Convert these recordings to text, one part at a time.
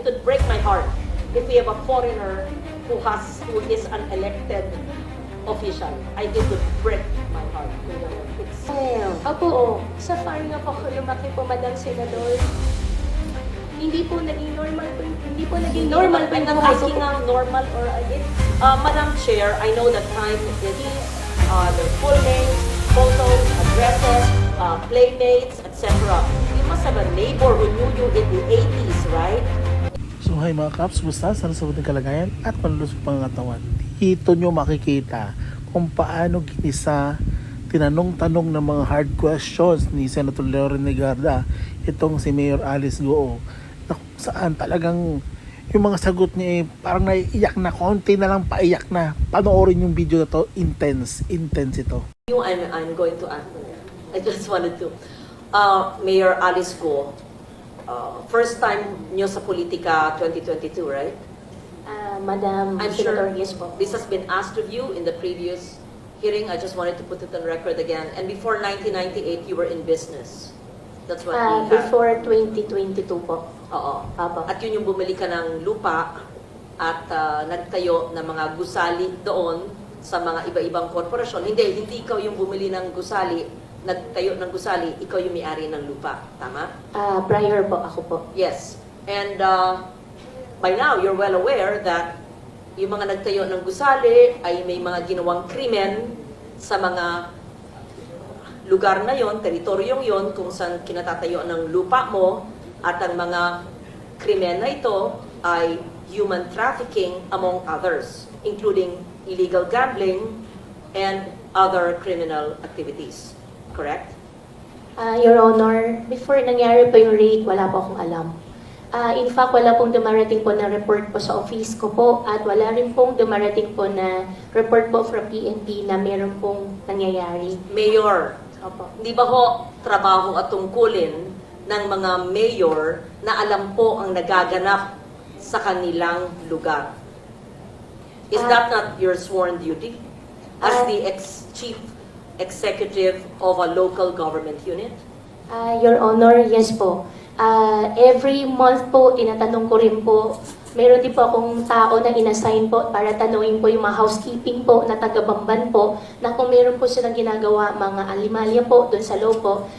it would break my heart if we have a foreigner who is an elected official. It would break my heart. It's Opo, sa farm nga po ako lumaki po, Madam Senador. Hindi po naging normal po, hindi po naging normal po I'm yung not buhay ko asking po. ang normal or Madam Chair, I know that time is the full names, photos, addresses, playmates, etc. You must have a neighbor who knew you in the 80s, right? So hi mga Kaps, basta sana sa buting kalagayan at malulusog pangatawan. Dito nyo makikita kung paano ginisa, tinanong-tanong ng mga hard questions ni Senator Leoren Legarda itong si Mayor Alice Goo, na kung saan talagang yung mga sagot niya parang naiiyak na, konti na lang paiyak na. Panoorin yung video na to, intense ito. I'm going to ask. I just wanted to. Mayor Alice Goo, first time nyo sa politika 2022, right? Madam I'm Senator, sure yes po. this has been asked of you in the previous hearing. I just wanted to put it on record again. And before 1998, you were in business. That's what we have. Before 2022 po. Oo. Apo. At yun yung bumili ka ng lupa at nagtayo ng mga gusali doon sa mga iba-ibang korporasyon. Hindi ikaw yung bumili ng gusali, nagtayo ng gusali, ikaw yung may-ari ng lupa. Tama? Prior po, ako po. Yes. And by now, you're well aware that yung mga nagtayo ng gusali ay may mga ginawang krimen sa mga lugar na yon, teritoryong yon, kung saan kinatatayo ng lupa mo, at ang mga krimen na ito ay human trafficking among others, including illegal gambling and other criminal activities. Correct? Your Honor, before nangyari po yung raid, wala po akong alam. In fact, wala pong dumarating po na report po sa office ko po at wala rin pong dumarating po na report po from PNP na meron pong nangyayari. Mayor, Opo. hindi ba ho trabaho at tungkulin ng mga mayor na alam po ang nagaganap sa kanilang lugar? Is that not your sworn duty as the chief executive of a local government unit? Your Honor, yes po. Every month po, tinatanong ko rin po, meron din po akong tao na inassign po para tanungin po yung mga housekeeping po na taga-Bamban po na kung meron po silang ginagawa mga alimalya po doon sa loob po.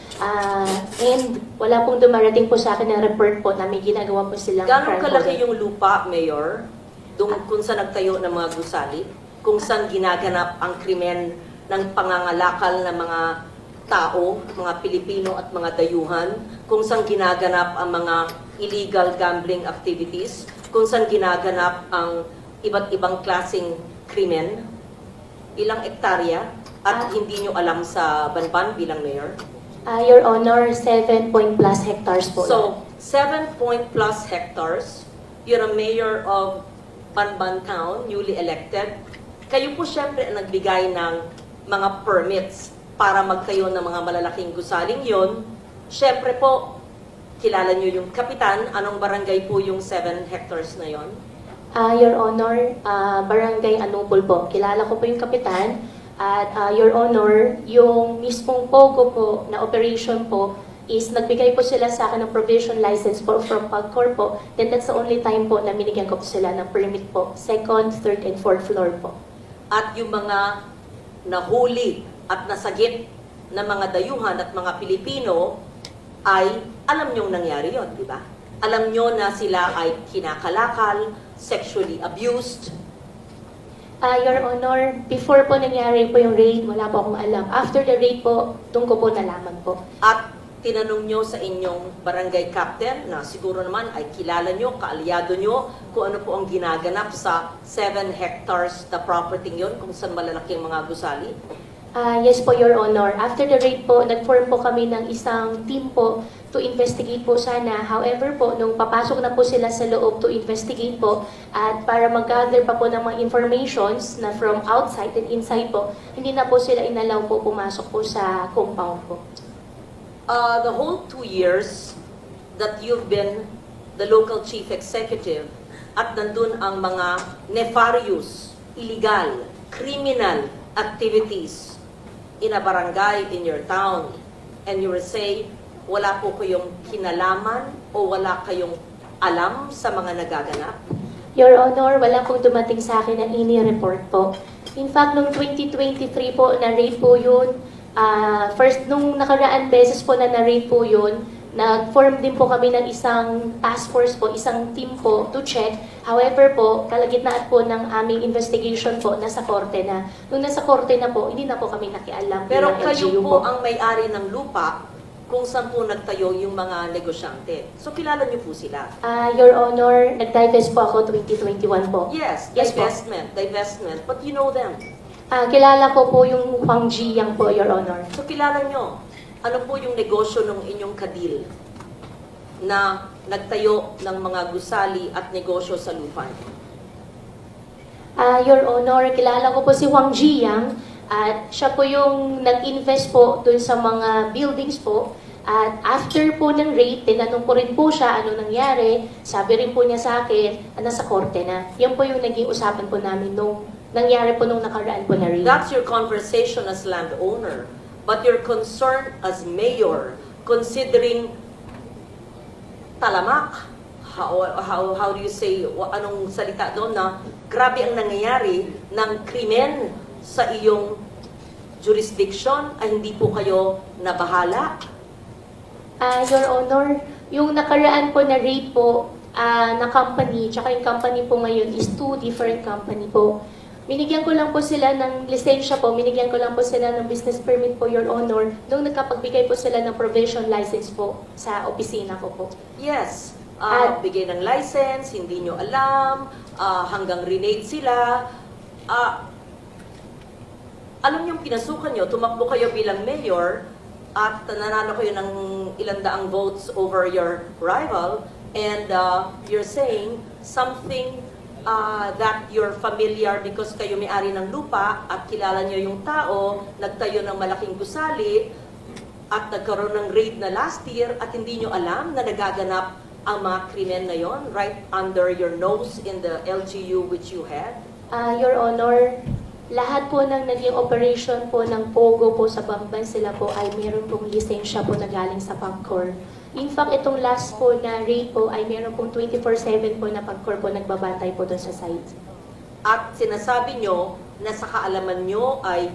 And wala pong dumarating po sa akin na report po na may ginagawa po silang Gano'ng crime kalaki po. yung lupa, Mayor, kung saan nagtayo ng mga gusali, kung saan ginaganap ang krimen ng pangangalakal ng mga tao, mga Pilipino at mga dayuhan, kung saan ginaganap ang mga illegal gambling activities, kung saan ginaganap ang iba't ibang klaseng krimen, ilang ektarya, at hindi nyo alam sa Banban bilang mayor? Your Honor, 7 point plus hectares po. So, 7 point plus hectares, you're a mayor of Banban Town, newly elected. Kayo po syempre ang nagbigay ng mga permits para magtayo ng mga malalaking gusaling yon. Syempre po, kilala nyo yung kapitan. Anong barangay po yung 7 hectares na yon? Your Honor, Barangay Anupol po. Kilala ko po yung kapitan. At Your Honor, yung mismong POGO po na operation po is nagbigay po sila sa akin ng provision license po from PAGCOR po. Then that's the only time po na binigyan ko po sila ng permit po. Second, third, and fourth floor po. At yung mga nahuli at nasagip na mga dayuhan at mga Pilipino ay alam nyong nangyari yon, di ba? Alam nyo na sila ay kinakalakal, sexually abused. Your Honor, before po nangyari po yung raid, wala po akong alam. After the raid po, doon ko po nalaman po. At tinanong nyo sa inyong barangay captain na siguro naman ay kilala nyo, kaalyado nyo kung ano po ang ginaganap sa 7 hectares na property yun, kung saan malalaking mga gusali. Yes po, Your Honor. After the raid po, nag-form po kami ng isang team po to investigate po sana. However po, nung papasok na po sila sa loob to investigate po at para mag-gather pa po ng mga informations na from outside and inside po, hindi na po sila inalaw po pumasok po sa compound po. The whole 2 years that you've been the local chief executive at nandun ang mga nefarious, illegal, criminal activities in a barangay in your town, and you will say, wala po kayong kinalaman o wala kayong alam sa mga nagaganap? Your Honor, wala pong dumating sa akin na ini-report po. In fact, noong 2023 po, na-raid po yun. First, nung nakaraan beses po na na-raid po yun, nag-form din po kami ng isang task force po, isang team po to check. However po, kalagitnaan po ng aming investigation po, nasa korte na. Nung nasa korte na po, hindi na po kami nakialam. Pero bilang kayo LGU po ang may-ari ng lupa kung saan po nagtayo yung mga negosyante. So kilala niyo po sila? Your Honor, nag-divest po ako 2021 po. Yes, Yes po. divestment. But you know them. Kilala ko po yung Huang Jiyang po, Your Honor. So kilala nyo, ano po yung negosyo ng inyong kadil na nagtayo ng mga gusali at negosyo sa lupa? Your Honor, kilala ko po si Huang Jiyang at siya po yung nag-invest po dun sa mga buildings po. At after po ng raid, tinanong ko rin po siya ano nangyari. Sabi rin po niya sa akin, nasa korte na. Yan po yung naging usapan po namin nung nangyari po nung nakaraan po na raid. That's your conversation as landowner. But your concern as mayor, considering talamak, how do you say, anong salita doon na grabe ang nangyayari ng krimen sa iyong jurisdiction ay hindi po kayo nabahala? Your Honor, yung nakaraan po na raid po na company, tsaka yung company po ngayon is two different company po. Binigyan ko lang po sila ng lisensya po, binigyan ko lang po sila ng business permit po, Your Honor, nung nagkapagbigay po sila ng provision license po sa opisina ko po. Yes. At- Bigay ng license, hindi nyo alam, hanggang renade sila. Alam nyo, pinasukan nyo, tumakbo kayo bilang mayor, at nanalo kayo ng ilang daang votes over your rival, and you're saying something that you're familiar because kayo may-ari ng lupa at kilala nyo yung tao, nagtayo ng malaking gusali, at nagkaroon ng raid na last year at hindi nyo alam na nagaganap ang mga krimen na yon right under your nose in the LGU which you had? Your Honor, lahat po ng naging operation po ng POGO po sa Bamban, sila po ay meron pong lisensya po na galing sa PAGCOR. In fact, itong last po na raid po ay meron pong 24/7 po na PAGCOR po nagbabantay po doon sa site. At sinasabi nyo na sa kaalaman nyo ay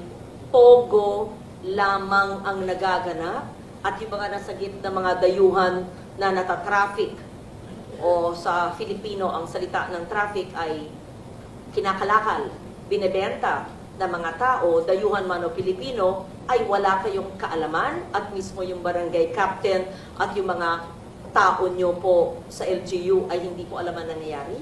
POGO lamang ang nagaganap at yung mga nasa gitna ng mga dayuhan na natatraffic o sa Filipino ang salita ng traffic ay kinakalakal, binebenta ng mga tao, dayuhan man o Pilipino, ay wala kayong kaalaman at mismo yung barangay captain at yung mga tao nyo po sa LGU ay hindi po alam ang nangyayari?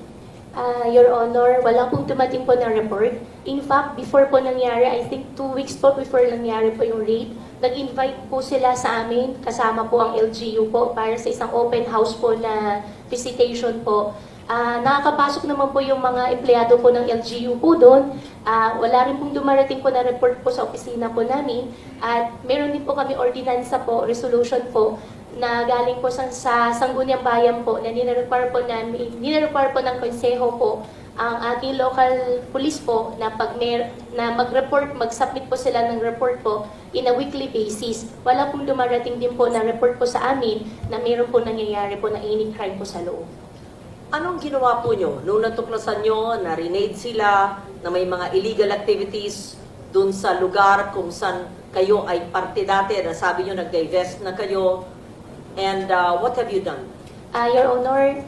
Your Honor, wala pong dumating po na report. In fact, before po nangyari, I think 2 weeks po before nangyari po yung raid, nag-invite po sila sa amin, kasama po ang LGU po, para sa isang open house po na visitation po. Nakakapasok naman po yung mga empleyado po ng LGU po doon. Wala rin pong dumarating po na report po sa opisina po namin. At meron din po kami ordinansa po, resolution po, na galing po sa Sangguniang Bayan po, na nirequire po ng konseho po ang ating local police po na mag-report, mag-submit po sila ng report po in a weekly basis. Wala pong dumarating din po na report po sa amin na meron po nangyayari po na any crime po sa loob. Anong ginawa po nyo? Nung natuklasan nyo, na-renade sila, na may mga illegal activities dun sa lugar kung saan kayo ay parte dati, na sabi nyo nag-divest na kayo, and what have you done? Your Honor,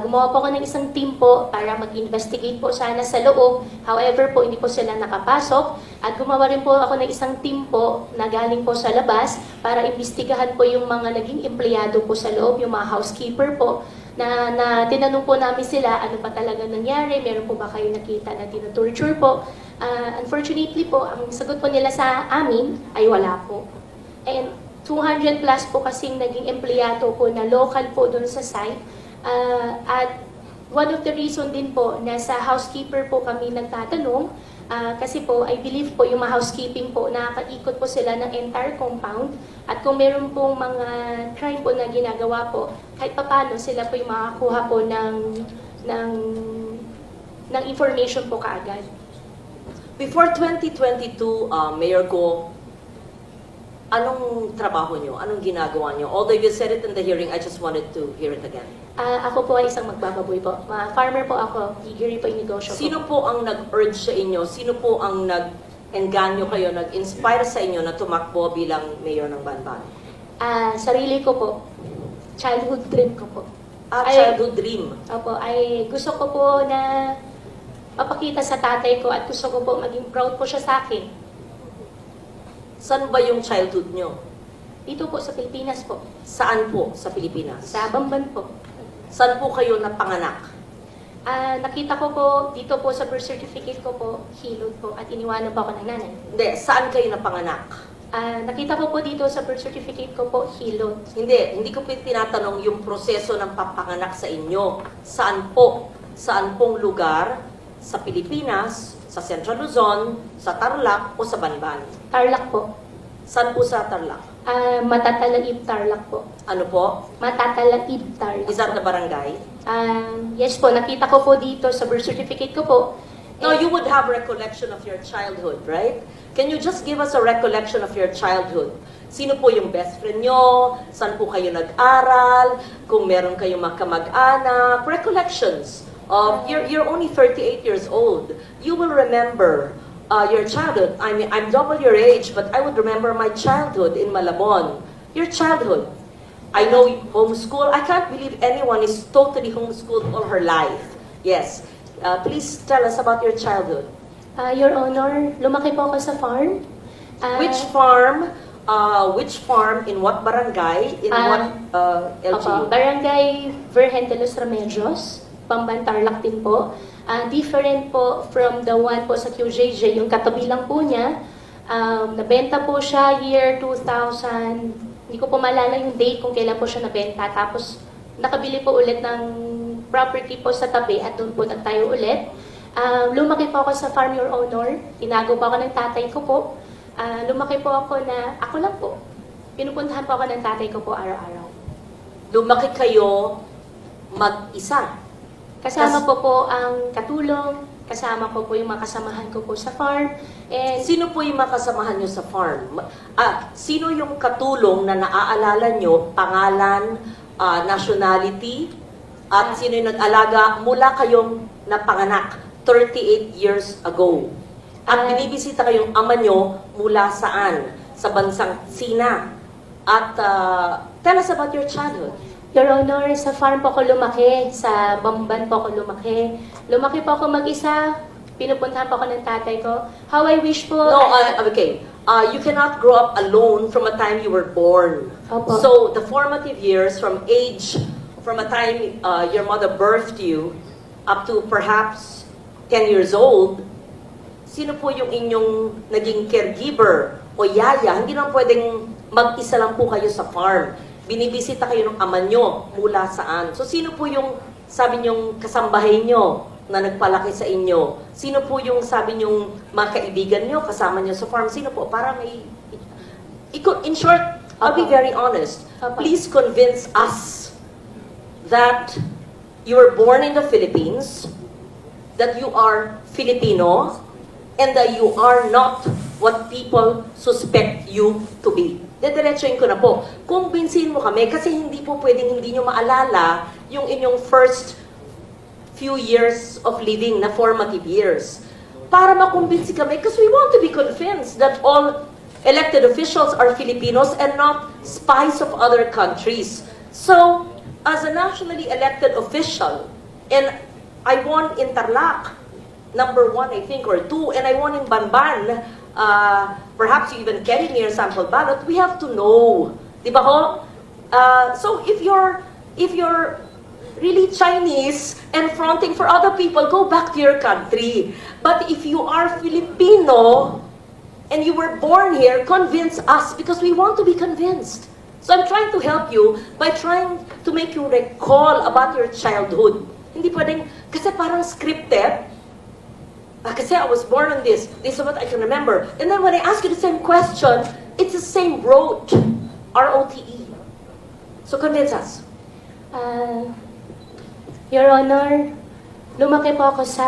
gumawa po ako ng isang team po para mag-investigate po sana sa loob. However po, hindi po sila nakapasok. At gumawa rin po ako ng isang team po na galing po sa labas para imbestigahan po yung mga naging empleyado po sa loob, yung mga housekeeper po, na tinanong po namin sila ano pa talaga nangyari, meron po ba kayo nakita na tinutorture po. Unfortunately po, ang sagot po nila sa amin ay wala po. And 200 plus po kasing naging empleyado po na local po doon sa site. At one of the reason din po na sa housekeeper po kami nagtatanong, kasi po I believe po yung mga housekeeping po nakakaikot po sila ng entire compound at kung meron pong mga crime po na ginagawa po, kahit papano sila po yung makakuha po ng information po kaagad. Before 2022, Mayor Go, anong trabaho nyo? Anong ginagawa nyo? Although you said it in the hearing, I just wanted to hear it again. Ako po ay isang magbababoy po. Farmer po ako, eager po yung negosyo ko. Sino po ang nag-urge sa inyo? Sino po ang nag-engganyo kayo, nag-inspire sa inyo na tumakbo bilang mayor ng Banban? Sarili ko po. Childhood dream ko po. Childhood dream. Opo, ay gusto ko po na mapakita sa tatay ko at gusto ko po maging proud po siya sa akin. Saan ba yung childhood nyo? Dito po sa Pilipinas po. Saan po sa Pilipinas? Sa Bamban po. Saan po kayo napanganak? Nakita ko po dito po sa birth certificate ko po, Hilod po, at iniwanan po ako ng nanay. Hindi, saan kayo napanganak? Nakita ko po dito sa birth certificate ko po, Hilod. Hindi ko po tinatanong yung proseso ng papanganak sa inyo. Saan po? Saan pong lugar? Sa Pilipinas, sa Central Luzon, sa Tarlac o sa Banban? Tarlac po. Saan po sa Tarlac? Matatalaib Tarlac po. Ano po? Matatalaib Tarlac. Is that the barangay? Yes po, nakita ko po dito sa birth certificate ko po. No, you would have recollection of your childhood, right? Can you just give us a recollection of your childhood? Sino po yung best friend nyo? Saan po kayo nag-aral? Kung meron kayong makamag-anak? Recollections of, you're only 38 years old. You will remember your childhood. I mean, I'm double your age, but I would remember my childhood in Malabon. Your childhood. I know homeschool. I can't believe anyone is totally homeschooled all her life. Yes. Please tell us about your childhood. Your Honor, lumaki po ako sa farm. Which farm? Which farm? In what barangay? In what LGU? Barangay Virgen de los Remedios, Bamban Tarlac din po. Different po from the one po sa QJJ, yung katabi lang po niya. Nabenta po siya year 2000, hindi ko po maalala yung date kung kailan po siya nabenta. Tapos nakabili po ulit ng property po sa tabi at doon po nagtayo ulit. Lumaki po ako sa farm, Your Honor. Tinago po ako ng tatay ko po. Lumaki po ako na, ako lang po. Pinupuntahan po ako ng tatay ko po araw-araw. Lumaki kayo mag-isa. Kasama po ang katulong, kasama po yung mga kasamahan ko po sa farm. And Sino po yung makasamahan nyo sa farm? Sino yung katulong na naaalala nyo, pangalan, nationality, at sino yung nag-alaga mula kayong napanganak 38 years ago? At binibisita kayong ama nyo mula saan? Sa bansang Sina. At tell us about your childhood. Your Honor, sa farm po ako lumaki, sa Bamban po ako lumaki. Lumaki po ako mag-isa, pinupuntahan po ako ng tatay ko. How I wish po... No, okay. You cannot grow up alone from a time you were born. Opo. So, the formative years from a time your mother birthed you, up to perhaps 10 years old, sino po yung inyong naging caregiver o yaya? Hindi naman pwedeng mag-isa lang po kayo sa farm. Binibisita kayo ng ama nyo mula saan. So, sino po yung, sabi nyong, kasambahay nyo na nagpalaki sa inyo? Sino po yung, sabi nyong, mga kaibigan nyo, kasama nyo sa farm? Sino po? Para may... In short, I'll be very honest. Please convince us that you were born in the Philippines, that you are Filipino, and that you are not what people suspect you to be. Dediretsuin ko na po. Kumbinsin mo kami kasi hindi po pwedeng hindi nyo maalala yung inyong first few years of living na formative years. Para makumbinsi kami because we want to be convinced that all elected officials are Filipinos and not spies of other countries. So, as a nationally elected official, and I won in Tarlac, number 1 I think or 2, and I won in Banban, perhaps you even carry me your sample ballot, we have to know. Di ba ho? So if you're really Chinese and fronting for other people, go back to your country. But if you are Filipino and you were born here, convince us because we want to be convinced. So I'm trying to help you by trying to make you recall about your childhood. Hindi pwedeng, kasi parang scripted. Kasi I was born on this. This is what I can remember. And then when I ask you the same question, it's the same rote. R-O-T-E. So convince us. Your Honor, lumaki po ako sa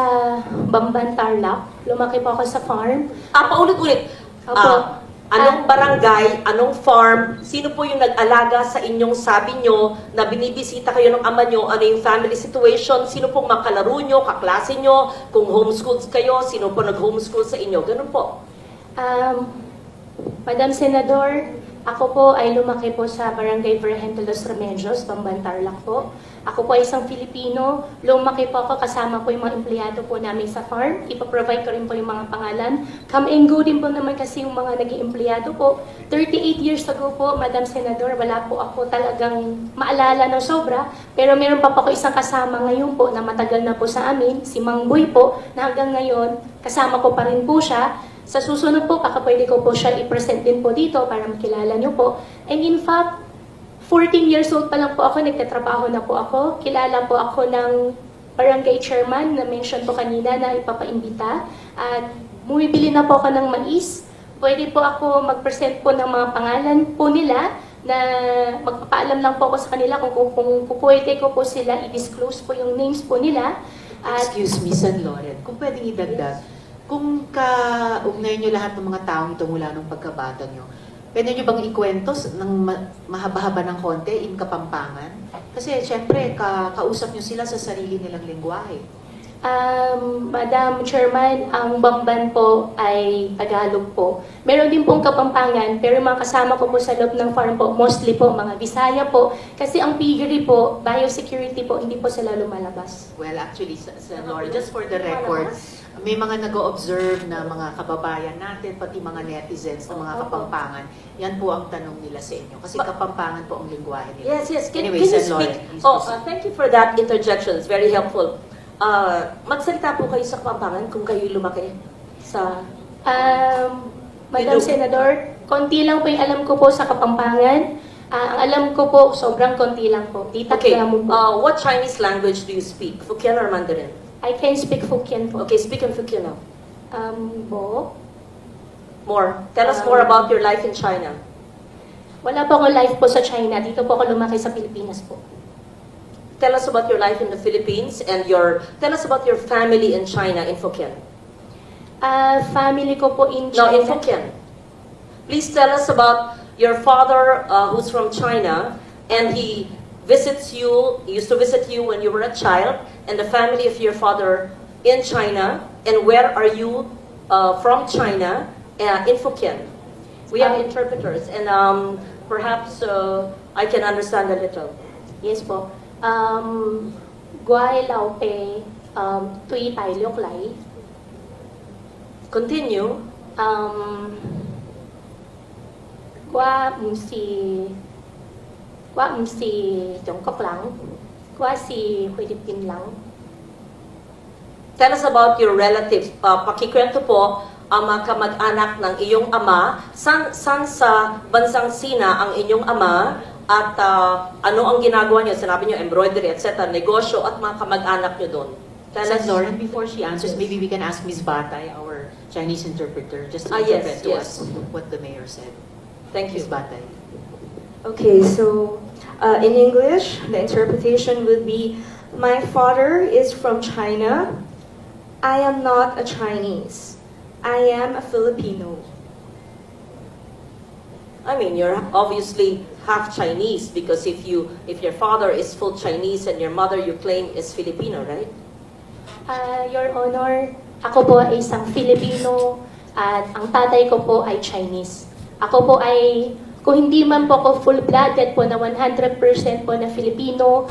Bamban Tarlac. Lumaki po ako sa farm. Paulit-ulit. Opo. Anong barangay, anong farm, sino po yung nag-alaga sa inyong sabi nyo na binibisita kayo ng ama nyo, ano yung family situation, sino pong makalaro nyo, kaklase nyo, kung homeschooled kayo, sino po nag-homeschool sa inyo, ganun po. Madam Senador, ako po ay lumaki po sa Barangay Virgen de los Remedios, Bamban, Tarlac po. Ako po ay isang Filipino. Lumaki po ako kasama po yung mga empleyado po namin sa farm. Ipaprovide ko rin po yung mga pangalan. Come and go din po naman kasi yung mga naging empleyado po. 38 years ago po, Madam Senador, wala po ako talagang maalala ng sobra. Pero meron pa po ako isang kasama ngayon po na matagal na po sa amin, si Mang Boy po, na hanggang ngayon, kasama ko pa rin po siya. Sa susunod po, baka pwede ko po siya i-present din po dito para makilala niyo po. And in fact, 14 years old pa lang po ako, nagtatrabaho na po ako. Kilala po ako ng barangay chairman na mention po kanina na ipapaimbita. At bumibili na po ako ng mais. Pwede po ako mag-present po ng mga pangalan po nila na magpapaalam lang po ako sa kanila kung pwede ko po sila i-disclose po yung names po nila. At Excuse me, San Loren, kung pwedeng idagdag, kung kaugnay nyo lahat ng mga taong ito mula nung pagkabata nyo, pwede nyo bang ikwento ng mahaba-haba ng konti in Kapampangan? Kasi syempre, kausap nyo sila sa sarili nilang lingwahe. Madam Chairman, ang Bamban po ay Tagalog po. Meron din pong Kapampangan, pero yung mga kasama ko po sa loob ng farm po, mostly po mga Bisaya po. Kasi ang piggery po, biosecurity po, hindi po sila lumalabas. Well, actually, San Loren, just for the record, may mga nag-o-observe na mga kababayan natin, pati mga netizens na mga Kapampangan. Yan po ang tanong nila sa inyo. Kasi Kapampangan po ang lingwahe nila. Yes. Can Anyway, you Sen. speak? Loren, please Oh, proceed. thank you for that interjection. It's very helpful. Magsalita po kayo sa Kapampangan kung kayo lumaki sa... Madam You do. Senador, konti lang po yung alam ko po sa Kapampangan. Ang alam ko po, sobrang konti lang po. Titak Okay, mo po. what Chinese language do you speak? Hokkien or Mandarin? I can speak Hokkien po. Okay, speak in Hokkien now. Bo? More. Tell us more about your life in China. Wala po akong life po sa China. Dito po ako lumaki sa Pilipinas po. Tell us about your life in the Philippines and tell us about your family in China in Hokkien. Family ko po in No, China. in Hokkien. Please tell us about your father who's from China and he used to visit you when you were a child, and the family of your father in China, and where are you from China in Hokkien. We have interpreters, and perhaps I can understand a little. Yes po. Guay lao pe tui tai liok lai. Continue. Qua si Trung Quốc lang. Qua si Philippines lang. Tell us about your relatives. Pakikwento po ang mga kamag-anak ng iyong ama. San sa bansang Sina ang inyong ama at ano ang ginagawa niyo? Sinabi niyo embroidery, etc. Negosyo at mga kamag-anak niyo doon. Tell San us. Loren, before she answers, Yes. maybe we can ask Ms. Batay, our Chinese interpreter, just to Yes, interpret to yes. us what the mayor said. Thank you. Ms. Batay. Okay, so in English, the interpretation would be, my father is from China. I am not a Chinese. I am a Filipino. I mean, you're obviously half Chinese because if your father is full Chinese and your mother you claim is Filipino, right? Your Honor, ako po ay isang Filipino at ang tatay ko po ay Chinese. Ako po ay, kung hindi man po ako full-blooded po na 100% po na Filipino,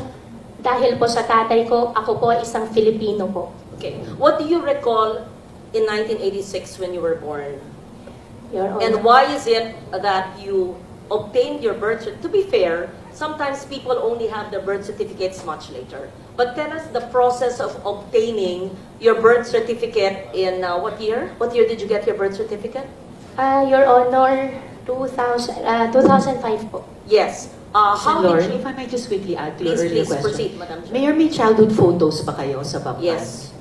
dahil po sa tatay ko, ako po ay isang Filipino po. Okay. What do you recall in 1986 when you were born? Your Honor. And why is it that you obtained your birth certificate? To be fair, sometimes people only have their birth certificates much later. But tell us the process of obtaining your birth certificate in what year? What year did you get your birth certificate? Your Honor, 2005 po. Yes. San How Loren, did you... if I might just quickly add to your earlier Please question. proceed, Madam Chair. Mayor, may childhood photos ba kayo sa Bamban? Yes.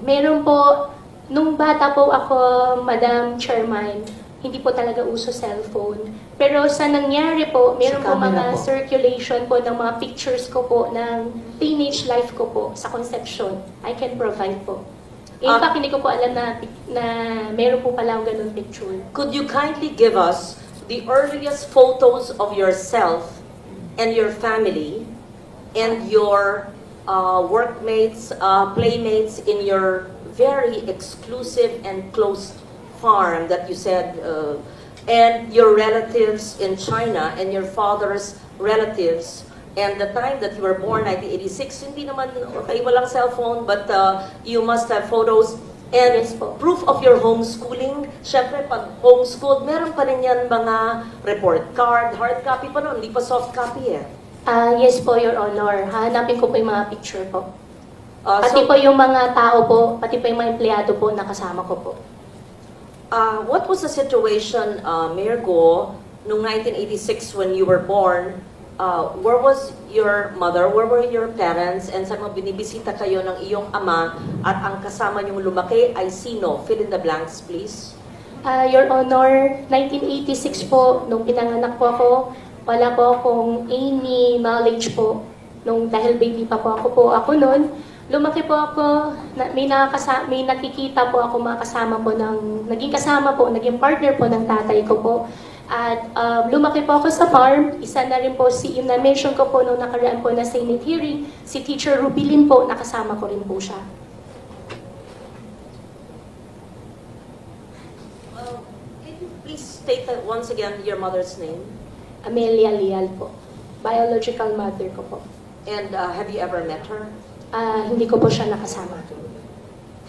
Meron po, nung bata po ako, Madam Chairman, hindi po talaga uso cellphone. Pero sa nangyari po, meron Sa po camera mga po. circulation po ng mga pictures ko po ng teenage life ko po sa conception. I can provide po. In fact, hindi ko po alam na meron po pala akong ganun picture. Could you kindly give us the earliest photos of yourself and your family and your workmates, playmates in your very exclusive and close farm that you said, and your relatives in China and your father's relatives, and the time that you were born, 1986, hindi naman, okay, walang cellphone, but you must have photos and Yes po. proof of your homeschooling. Siyempre, pag homeschooled, meron pa rin yan mga report card, hard copy pa noon, hindi pa soft copy eh. Yes po, Your Honor. Hahanapin ko po yung mga picture po. So, Pati po yung mga tao po, pati po yung mga empleyado po na kasama ko po. what was the situation, Mayor Go, noong 1986 when you were born? Where was your mother? Where were your parents? And sa mga binibisita kayo ng iyong ama at ang kasama niyong lumaki ay sino? Fill in the blanks, please. Your Honor, 1986 po, nung pinanganak po ako, wala po akong any knowledge po. Dahil baby pa po ako noon. Lumaki po ako, may nakikita po ako mga kasama po naging kasama po, naging partner po ng tatay ko po. At lumaki po ako sa farm, isa na rin po yung na-mention ko po nung nakaraan po na Senate hearing, si Teacher Rubilin po, nakasama ko rin po siya. Can you please state that once again your mother's name? Amelia Leal po, biological mother ko po. And have you ever met her? Hindi ko po siya nakasama.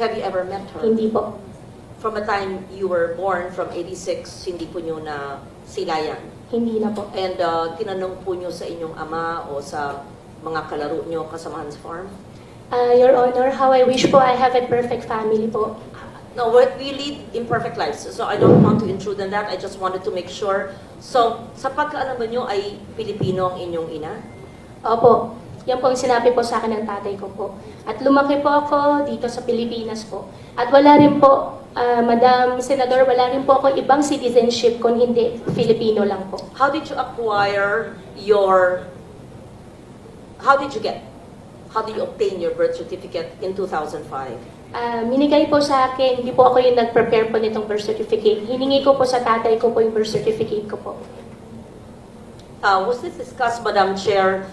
Have you ever met her? Hindi po. From the time you were born, from 86, hindi po nyo na silayan. Hindi na po. And tinanong po nyo sa inyong ama o sa mga kalaro nyo kasamahan sa farm? Your Honor, how I wish po I have a perfect family po. No, we lead imperfect lives. So I don't want to intrude on that. I just wanted to make sure. So, sa pagkaalam nyo ay Pilipino ang inyong ina? Opo, yan po ang sinabi po sa akin ng tatay ko po. At lumaki po ako dito sa Pilipinas po. At wala rin po, Madam Senador, wala rin po ako ibang citizenship kung hindi Filipino lang po. How did you acquire how did you obtain your birth certificate in 2005? Minigay po sa akin, hindi po ako yung nag-prepare po nitong birth certificate. Hiningi ko po sa tatay ko po yung birth certificate ko po. Was this discussed, Madam Chair?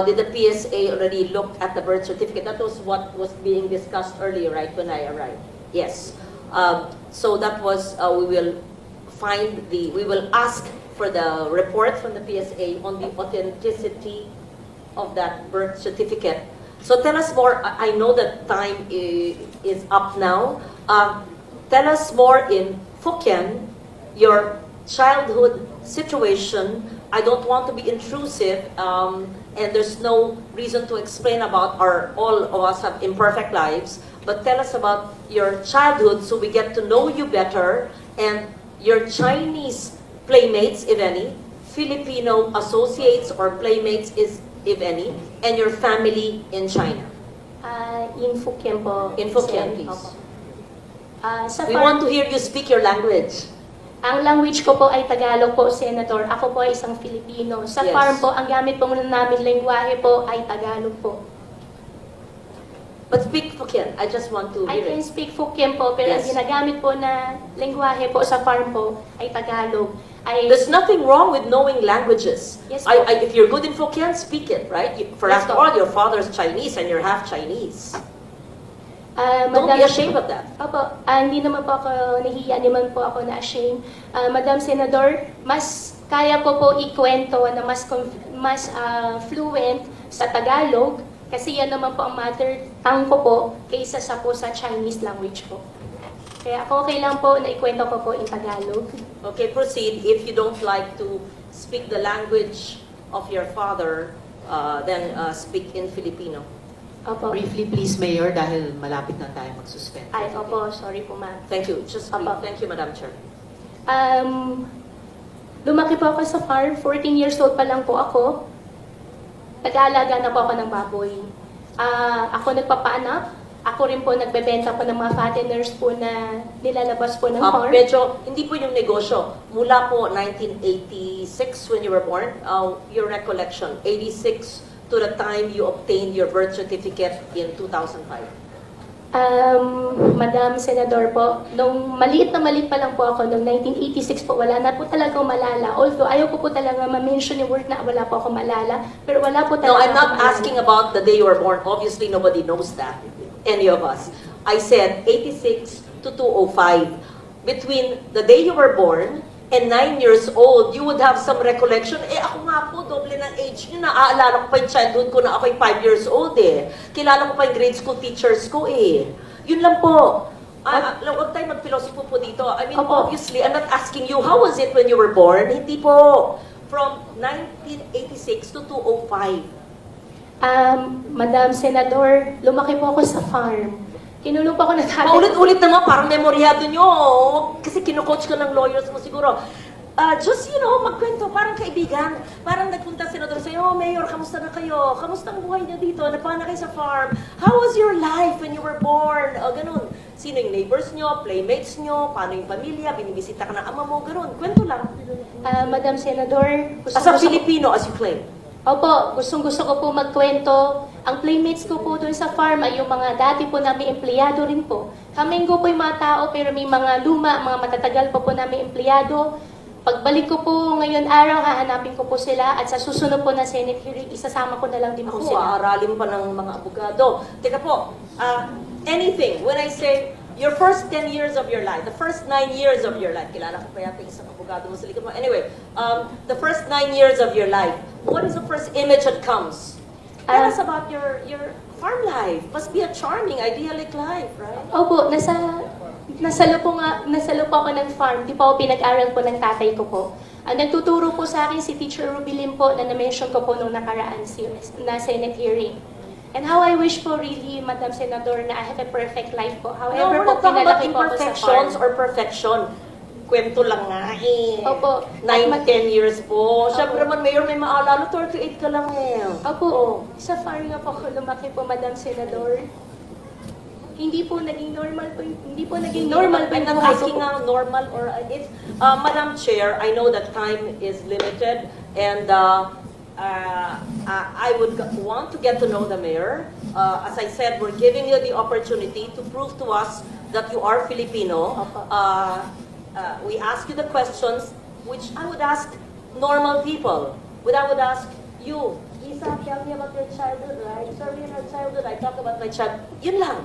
Did the PSA already look at the birth certificate? That was what was being discussed earlier, right, when I arrived? Yes. So that was, we will ask for the report from the PSA on the authenticity of that birth certificate. So tell us more. I know that time is up now. Tell us more in Fukien, your childhood situation. I don't want to be intrusive, and there's no reason to explain about all of us have imperfect lives, but tell us about your childhood so we get to know you better, and your Chinese playmates, if any, Filipino associates or playmates, if any, and your family in China. In Fukien po. In Fukien, Sen. please. Opo. Sa We farm- want to hear you speak your language. Ang language ko po ay Tagalog po, Senator. Ako po ay isang Filipino. Sa Yes. farm po, ang gamit po namin lengguwahe po ay Tagalog po. But speak Fukien. I just want to I hear can it. speak Fukien po, pero ang Yes. ginagamit po na lengguwahe po sa farm po ay Tagalog. There's nothing wrong with knowing languages. Yes, po. If you're good in Fukien, speak it, right? For Yes, after po. all, your father's Chinese and you're half Chinese. Don't Madam- be ashamed of that. Opo, hindi naman po ako nahiya, naman po ako na ashamed. Madam Senador, mas kaya ko po ikwento na mas fluent sa Tagalog kasi yan naman po ang mother tongue ko po kaysa sa Chinese language po. Kaya ako okay lang po na ikwento ko po in Tagalog. Okay, proceed. If you don't like to speak the language of your father, then speak in Filipino. Opo. Briefly please, Mayor, dahil malapit na tayo mag-suspend. Ay, opo, sorry po ma'am. Thank you. Just brief. Apa. Thank you, Madam Chair. Lumaki po ako sa farm, 14 years old pa lang po ako. Nag-aalaga na po ako ng baboy. Ako nagpapaanak, ako rin po nagbebenta po ng mga fatteners po na nilalabas po ng farm. Medyo, hindi po yung negosyo. Mula po 1986 when you were born, your recollection, 86 to the time you obtained your birth certificate in 2005. Madam Senador po, nung maliit pa lang po ako, noong 1986 po, wala na po talaga akong malala. Although, ayaw ko po talaga ma-mention yung word na wala po ako malala. Pero wala po talaga No, I'm akong not malala. asking about the day you were born. Obviously, nobody knows that. Any of us. I said 86 to 205. Between the day you were born and 9 years old, you would have some recollection. Eh, ako nga po, doble ng age nyo. Naaalala ko pa yung childhood ko na ako'y 5 years old eh. Kilala ko pa yung grade school teachers ko eh. Yun lang po. Huwag tayo mag-philosophy po dito. I mean, Opo. obviously, I'm not asking you, how was it when you were born? Hindi po. From 1986 to 205. Madam Senador, lumaki po ako sa farm. Kinulong po ako ng tatay. Paulit-ulit na nga, parang memoryado nyo. Kasi kino-coach ka ng lawyers mo siguro. Just, magkwento, parang kaibigan. Parang nagpunta si Senador sa'yo, oh, Mayor, kamusta na kayo? Kamusta ang buhay niyo dito? Napana kayo sa farm? How was your life when you were born? O, ganun. Sino yung neighbors nyo, playmates nyo, paano yung pamilya, binibisita ka ng ama mo, ganun. Kwento lang. Madam Senador, As a Filipino, as you claim. Opo, gustong-gusto ko po magkwento. Ang playmates ko po doon sa farm ay yung mga dati po namin empleyado rin po. Kaming po yung mga tao pero may mga luma, mga matatagal pa po namin empleyado. Pagbalik ko po ngayon araw, hahanapin ko po sila at sa susunod po na Senate hearing, isasama ko na lang din po Ako, sila. aaralin pa ng mga abogado. Teka po, anything, when I say, your first 10 years of your life, the first 9 years of your life, kilala ko pa yata yung isang abogado mo sa likod mo. Anyway, the first 9 years of your life, what is the first image that comes? Tell us about your farm life. Must be a charming, idyllic life, right? Opo, nasalo po ako ng farm. Di pa ako pinag-aral po ng tatay ko po. Ang nagtuturo po sa akin si Teacher Rubilin po na na-mention ko po nung nakaraan na Senate hearing. And how I wish po really, Madam Senador, na I have a perfect life po. No, However we're po, not talking about pinalaki po ako sa farm. imperfections or perfection. Kwento lang nga eh. Opo. 9, 10 years po. Siyempre man, Mayor, may maalala, 38 ka lang eh. Opo, sa farm nga po ako lumaki po, Madam Senador. Hindi po naging normal po, hindi po naging normal po I'm yung not buhay ko asking po. normal or if Madam Chair, I know that time is limited and I would want to get to know the mayor. As I said, we're giving you the opportunity to prove to us that you are Filipino. Opo. We ask you the questions which I would ask normal people. I would ask you, Isa, tell me about your childhood, right? Sorry, your childhood, I talk about my child. Yun lang.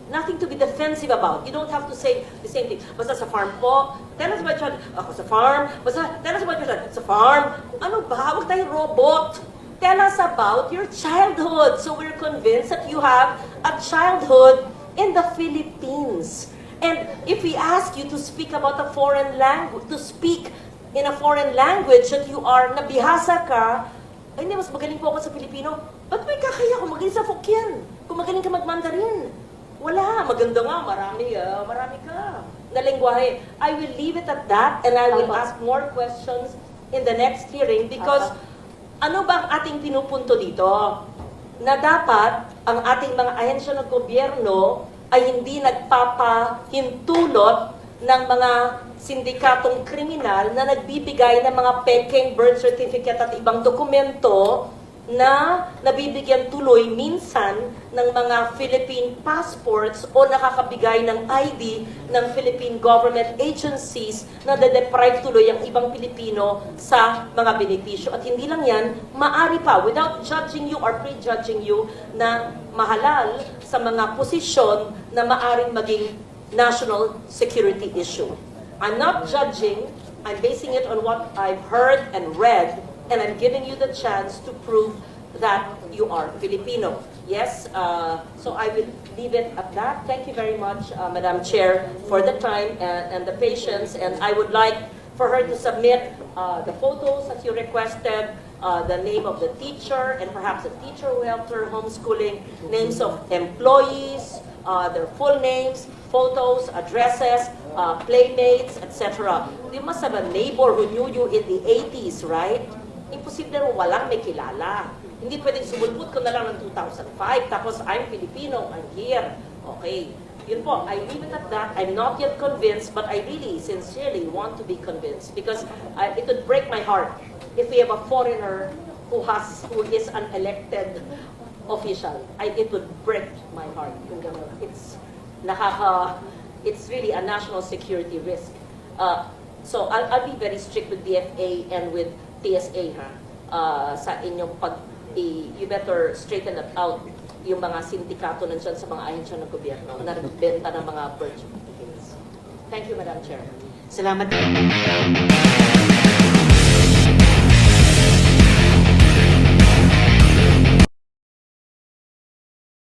Nothing to be defensive about. You don't have to say the same thing. Basta sa farm po, tell us about your child. Ako sa farm. Basta, tell us about your child. Sa farm. Ano ba? Huwag tayong robot. Tell us about your childhood. So we're convinced that you have a childhood in the Philippines. And if we ask you to speak about a foreign language, to speak in a foreign language that you are, nabihasa ka, ay, hindi, mas magaling po ako sa Pilipino. Ba't may kakaya kung magaling sa Hokkien? Kung magaling ka mag-Mandarin? Wala. Maganda nga. Marami ka na lengguwahe. I will leave it at that and I will Opo. ask more questions in the next hearing because ano ba ang ating pinupunto dito? Na dapat ang ating mga ahensya ng gobyerno ay hindi nagpapahintulot ng mga sindikatong kriminal na nagbibigay ng mga peking birth certificate at ibang dokumento na nabibigyan tuloy minsan ng mga Philippine passports o nakakabigay ng ID ng Philippine government agencies na de-deprive tuloy ang ibang Pilipino sa mga benepisyo. At hindi lang yan, maari pa, without judging you or prejudging you, na mahalal sa mga posisyon na maaring maging national security issue. I'm not judging, I'm basing it on what I've heard and read, and I'm giving you the chance to prove that you are Filipino. Yes, so I will leave it at that. Thank you very much, Madam Chair, for the time and the patience, and I would like for her to submit the photos that you requested, the name of the teacher, and perhaps the teacher who helped her homeschooling, names of employees, their full names, photos, addresses, playmates, etc. You must have a neighbor who knew you in the 80s, right? Imposible mo walang may kilala. Hindi pwedeng sumulpot ko na lang ng 2005, tapos I'm Filipino, I'm here. Okay. Yun po, I leave it at that. I'm not yet convinced, but I really, sincerely want to be convinced because it would break my heart if we have a foreigner who is an elected official. It would break my heart kung gano'n. It's really a national security risk. So I'll be very strict with DFA and with TSA sa inyong you better straighten it out yung mga sindikato nandiyan sa mga ahensya ng gobyerno na nagbenta ng mga birth certificates. Thank you, Madam Chair. Salamat.